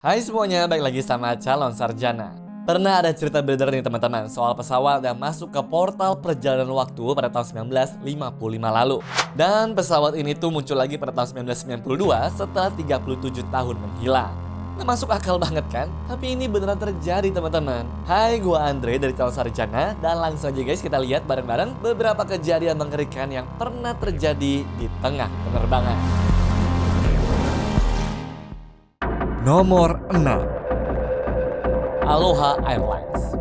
Hai semuanya, balik lagi sama Calon Sarjana. Pernah ada cerita beredar nih teman-teman soal pesawat yang masuk ke portal perjalanan waktu pada tahun 1955 lalu. Dan pesawat ini tuh muncul lagi pada tahun 1992 setelah 37 tahun menghilang. Nggak masuk akal banget kan? Tapi ini beneran terjadi teman-teman. Hai, gua Andre dari Calon Sarjana dan langsung aja guys kita lihat bareng-bareng beberapa kejadian mengerikan yang pernah terjadi di tengah penerbangan. Nomor 6, Aloha Airlines.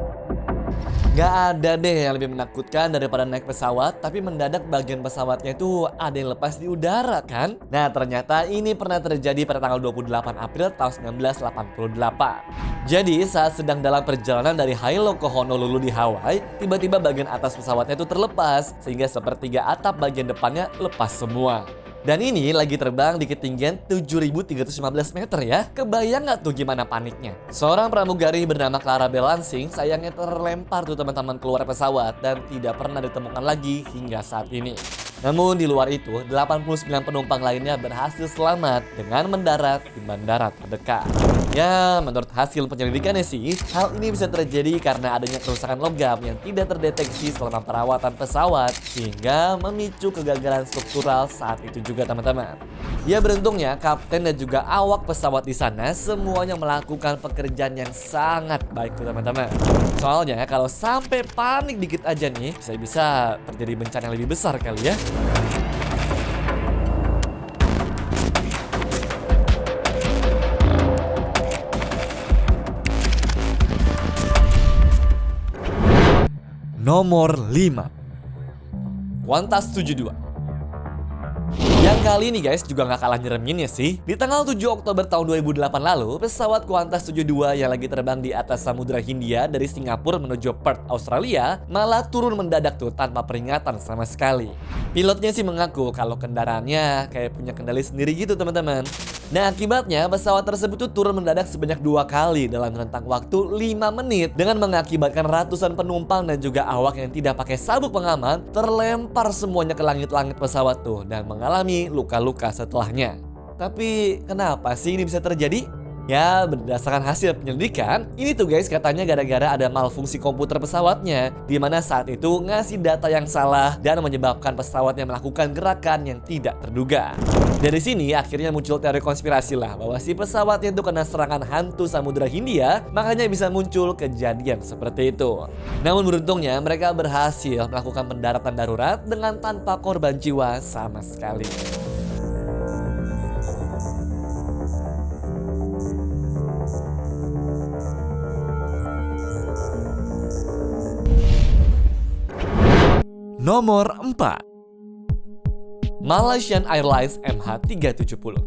Gak ada deh yang lebih menakutkan daripada naik pesawat tapi mendadak bagian pesawatnya itu ada yang lepas di udara kan? Nah ternyata ini pernah terjadi pada tanggal 28 April tahun 1988. Jadi saat sedang dalam perjalanan dari Hilo ke Honolulu di Hawaii, tiba-tiba bagian atas pesawatnya itu terlepas sehingga sepertiga atap bagian depannya lepas semua. Dan ini lagi terbang di ketinggian 7.315 meter ya. Kebayang nggak tuh gimana paniknya? Seorang pramugari bernama Clara Belansing sayangnya terlempar tuh teman-teman keluar pesawat dan tidak pernah ditemukan lagi hingga saat ini. Namun di luar itu, 89 penumpang lainnya berhasil selamat dengan mendarat di bandara terdekat. Ya, menurut hasil penyelidikannya sih, hal ini bisa terjadi karena adanya kerusakan logam yang tidak terdeteksi selama perawatan pesawat sehingga memicu kegagalan struktural saat itu juga teman-teman. Ya beruntungnya kapten dan juga awak pesawat di sana semuanya melakukan pekerjaan yang sangat baik tuh teman-teman. Soalnya kalau sampai panik dikit aja nih, bisa terjadi bencana yang lebih besar kali ya. Nomor 5, Qantas 72. Yang kali ini guys juga nggak kalah nyereminnya sih. Di tanggal 7 Oktober tahun 2008 lalu, pesawat Qantas 72 yang lagi terbang di atas Samudra Hindia dari Singapura menuju Perth, Australia malah turun mendadak tuh tanpa peringatan sama sekali. Pilotnya sih mengaku kalau kendaraannya kayak punya kendali sendiri gitu teman-teman. Nah akibatnya pesawat tersebut tuh turun mendadak sebanyak 2 kali dalam rentang waktu 5 menit dengan mengakibatkan ratusan penumpang dan juga awak yang tidak pakai sabuk pengaman terlempar semuanya ke langit-langit pesawat tuh dan mengalami luka-luka setelahnya. Tapi kenapa sih ini bisa terjadi? Ya berdasarkan hasil penyelidikan, ini tuh guys katanya gara-gara ada malfungsi komputer pesawatnya di mana saat itu ngasih data yang salah dan menyebabkan pesawatnya melakukan gerakan yang tidak terduga. Dari sini akhirnya muncul teori konspirasi lah bahwa si pesawatnya itu kena serangan hantu Samudra Hindia, makanya bisa muncul kejadian seperti itu. Namun beruntungnya mereka berhasil melakukan pendaratan darurat dengan tanpa korban jiwa sama sekali. Nomor 4, Malaysian Airlines MH370.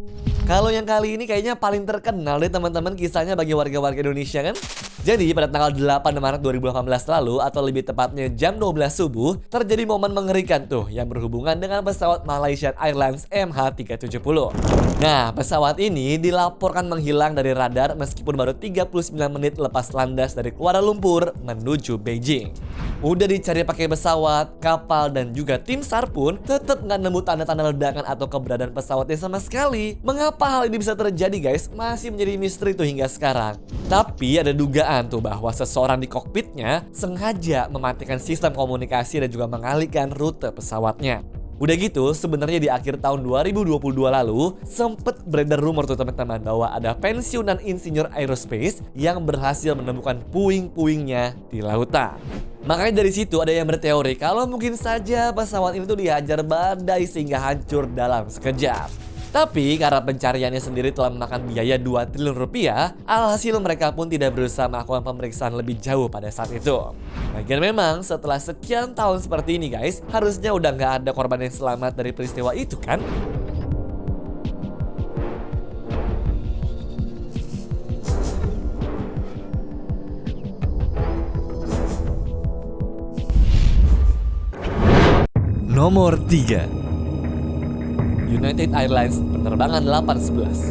Kalau yang kali ini kayaknya paling terkenal deh teman-teman kisahnya bagi warga-warga Indonesia kan? Jadi pada tanggal 8 Maret 2018 lalu atau lebih tepatnya jam 12 subuh terjadi momen mengerikan tuh yang berhubungan dengan pesawat Malaysian Airlines MH370. Nah pesawat ini dilaporkan menghilang dari radar meskipun baru 39 menit lepas landas dari Kuala Lumpur menuju Beijing. Udah dicari pakai pesawat, kapal dan juga tim SAR pun tetap nggak nemu tanda-tanda ledakan atau keberadaan pesawatnya sama sekali. Mengapa hal ini bisa terjadi guys? Masih menjadi misteri tuh hingga sekarang. Tapi ada dugaan tuh bahwa seseorang di kokpitnya sengaja mematikan sistem komunikasi dan juga mengalihkan rute pesawatnya. Udah gitu, sebenarnya di akhir tahun 2022 lalu sempet beredar rumor tuh teman-teman bahwa ada pensiunan insinyur aerospace yang berhasil menemukan puing-puingnya di lautan. Makanya dari situ ada yang berteori kalau mungkin saja pesawat ini tuh dihajar badai sehingga hancur dalam sekejap. Tapi karena pencariannya sendiri telah memakan biaya 2 triliun rupiah, alhasil mereka pun tidak berusaha melakukan pemeriksaan lebih jauh pada saat itu. Lagian memang setelah sekian tahun seperti ini guys, harusnya udah nggak ada korban yang selamat dari peristiwa itu kan? Nomor 3, United Airlines penerbangan 811.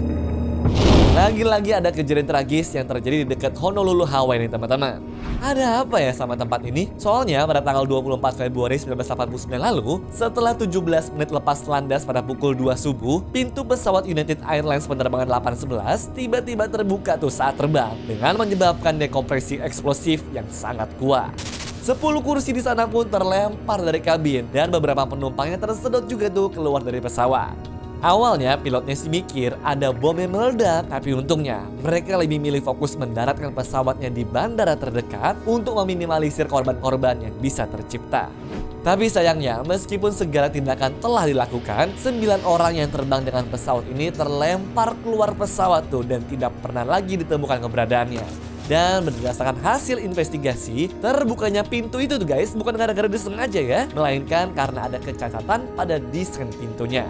Lagi-lagi ada kejadian tragis yang terjadi di dekat Honolulu, Hawaii nih teman-teman. Ada apa ya sama tempat ini? Soalnya pada tanggal 24 Februari 1989 lalu, setelah 17 menit lepas landas pada pukul 2 subuh, pintu pesawat United Airlines penerbangan 811 tiba-tiba terbuka tuh saat terbang dengan menyebabkan dekompresi eksplosif yang sangat kuat. 10 kursi di sana pun terlempar dari kabin dan beberapa penumpangnya tersedot juga tuh keluar dari pesawat. Awalnya pilotnya sih mikir ada bom yang meledak, tapi untungnya mereka lebih milih fokus mendaratkan pesawatnya di bandara terdekat untuk meminimalisir korban-korban yang bisa tercipta. Tapi sayangnya meskipun segala tindakan telah dilakukan, 9 orang yang terbang dengan pesawat ini terlempar keluar pesawat tuh dan tidak pernah lagi ditemukan keberadaannya. Dan berdasarkan hasil investigasi, terbukanya pintu itu tuh guys bukan gara-gara disengaja ya, melainkan karena ada kecacatan pada desain pintunya.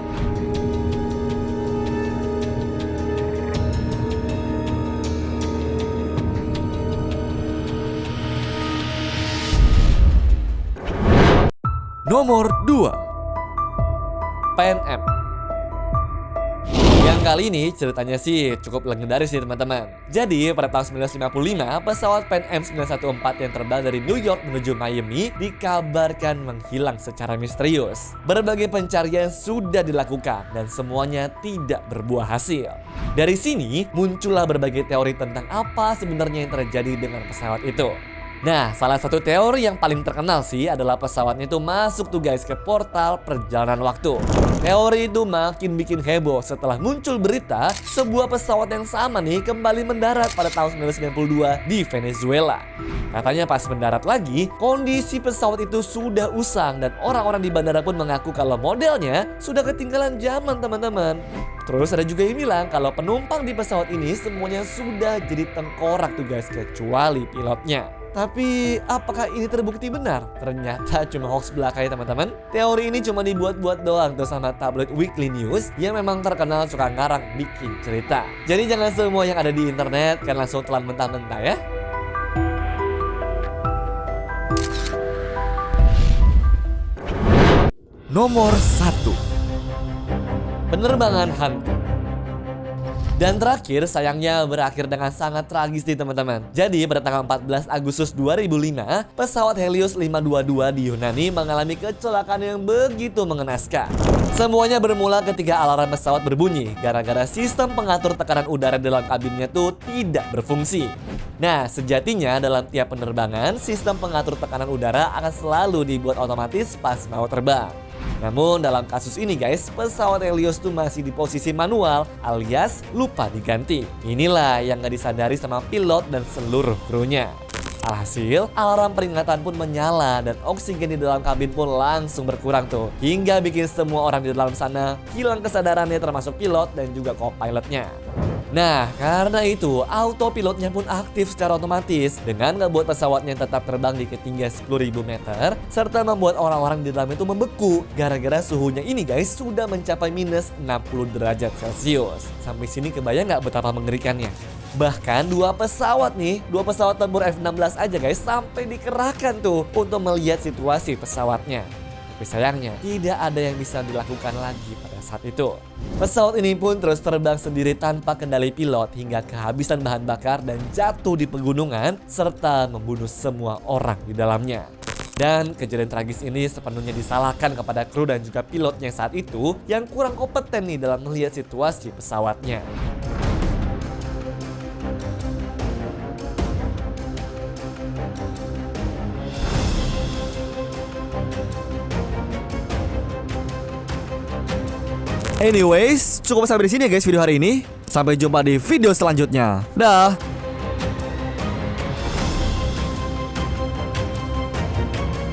Nomor 2, PNM. Yang kali ini ceritanya sih cukup legendaris sih teman-teman. Jadi pada tahun 1955, pesawat PNM 914 yang terbang dari New York menuju Miami dikabarkan menghilang secara misterius. Berbagai pencarian sudah dilakukan dan semuanya tidak berbuah hasil. Dari sini muncullah berbagai teori tentang apa sebenarnya yang terjadi dengan pesawat itu. Nah, salah satu teori yang paling terkenal sih adalah pesawatnya itu masuk tuh guys ke portal perjalanan waktu. Teori itu makin bikin heboh setelah muncul berita sebuah pesawat yang sama nih kembali mendarat pada tahun 1992 di Venezuela. Katanya pas mendarat lagi, kondisi pesawat itu sudah usang dan orang-orang di bandara pun mengaku kalau modelnya sudah ketinggalan zaman teman-teman. Terus ada juga yang bilang kalau penumpang di pesawat ini semuanya sudah jadi tengkorak tuh guys kecuali pilotnya. Tapi apakah ini terbukti benar? Ternyata cuma hoax belaka ya teman-teman. Teori ini cuma dibuat-buat doang tuh sama tabloid Weekly News yang memang terkenal suka ngarang bikin cerita. Jadi jangan semua yang ada di internet kan langsung telan mentah-mentah ya. Nomor 1, penerbangan hantu. Dan terakhir sayangnya berakhir dengan sangat tragis nih teman-teman. Jadi pada tanggal 14 Agustus 2005, pesawat Helios 522 di Yunani mengalami kecelakaan yang begitu mengenaskan. Semuanya bermula ketika alarm pesawat berbunyi gara-gara sistem pengatur tekanan udara dalam kabinnya tuh tidak berfungsi. Nah, sejatinya dalam tiap penerbangan, sistem pengatur tekanan udara akan selalu dibuat otomatis pas mau terbang. Namun dalam kasus ini guys, pesawat Helios tuh masih di posisi manual alias lupa diganti. Inilah yang gak disadari sama pilot dan seluruh krunya. Alhasil, alarm peringatan pun menyala dan oksigen di dalam kabin pun langsung berkurang tuh. Hingga bikin semua orang di dalam sana hilang kesadarannya termasuk pilot dan juga co-pilotnya. Nah, karena itu autopilotnya pun aktif secara otomatis dengan ngebuat pesawatnya tetap terbang di ketinggian 10.000 meter serta membuat orang-orang di dalam itu membeku gara-gara suhunya ini guys sudah mencapai minus 60 derajat Celcius. Sampai sini kebayang nggak betapa mengerikannya? Bahkan dua pesawat tempur F-16 aja guys sampai dikerahkan tuh untuk melihat situasi pesawatnya. Tapi sayangnya tidak ada yang bisa dilakukan lagi pada saat itu. Pesawat ini pun terus terbang sendiri tanpa kendali pilot hingga kehabisan bahan bakar dan jatuh di pegunungan serta membunuh semua orang di dalamnya. Dan kejadian tragis ini sepenuhnya disalahkan kepada kru dan juga pilotnya saat itu yang kurang kompeten nih dalam melihat situasi pesawatnya. Anyways, cukup sampai di sini ya guys video hari ini. Sampai jumpa di video selanjutnya. Dah.